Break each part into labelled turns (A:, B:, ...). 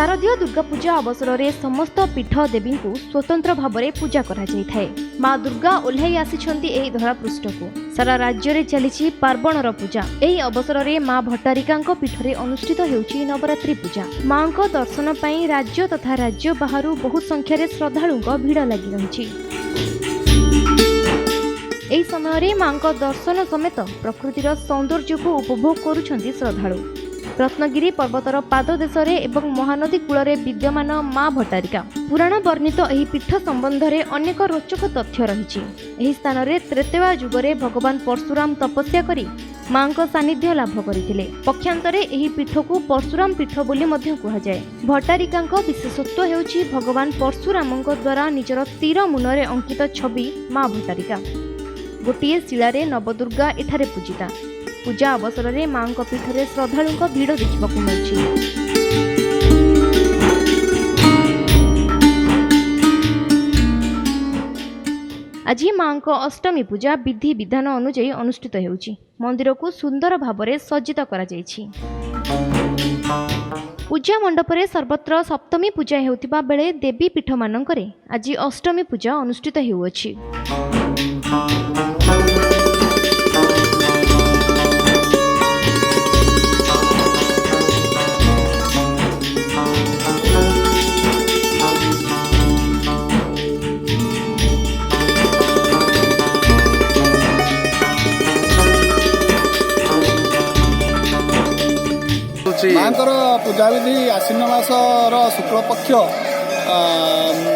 A: शारदीय दुर्गा पूजा अवसर में समस्त पीठ देवी को स्वतंत्र भाव में पूजा कराए। माँ दुर्गा ओह्लाई आसिछंती एही धरा पृष्ठ को सारा राज्य में चली पार्वणर पूजा। एही अवसर में माँ भट्टारिका पीठरे अनुष्ठित होउछि नवरात्रि पूजा। माँ को दर्शन पाई राज्य तथा राज्य बाहर बहुत संख्यार श्रद्धालु भिड़ लगी रही। एही समय माँ को दर्शन समेत प्रकृतिर सौंदर्य को उपभोग करुछंती श्रद्धालु। रत्नगिरी पर्वतर पाददेश एवं महानदी कूल विद्यमान माँ भट्टारिका पुराण वर्णित एही पीठ संबंध में अनेक रोचक तथ्य रही। एही स्थान में त्रेतया जुगरे भगवान परशुराम तपस्या करी माँ को सानिध्य लाभ करथिले। पक्षांतरे एही पीठ को परशुराम पीठ बोली मध्य कहुए। भट्टारिका विशेषत्व हेउछि भगवान परशुराम द्वारा निजर तीर मुनरे अंकित छवि माँ भट्टारिका। गोटे शिलारे नवदुर्गा एठारे पूजिता। पूजा अवसर में माँ पीठ में श्रद्धालु भीड़ देखा मिलुछि। आज माँ अष्टमी पूजा विधि विधान अनुଯାयी अनुष्ठित होउछि। मंदिर को सुंदर भाव में सज्जित करा जायछि। पूजा मंडप में सर्वत्र सप्तमी पूजा हेउथिबा बेले देवी पीठ मानकरे आज अष्टमी पूजा अनुष्ठित होउछि।
B: माँकर पूजा विधि आश्विन मासर शुक्ल पक्ष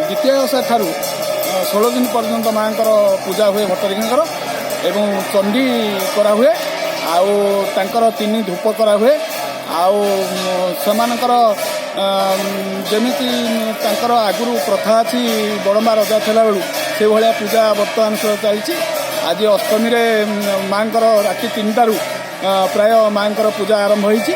B: द्वितीय ठारू 16 दिन पर्यंत माँकर पूजा हुए भट्टारिका एवं चंडी करा हुए आउ तांकर 3 धूप करा हुए आउ सेमानकर जेमिति तांकर आगुरु प्रथा अच्छी बड़म्बा रजा थिला बेलू से भाया पूजा बर्तमान चलती। आज अष्टमी रे माँकर राति 3टारू प्राय माँकर पूजा आरंभ होइछि।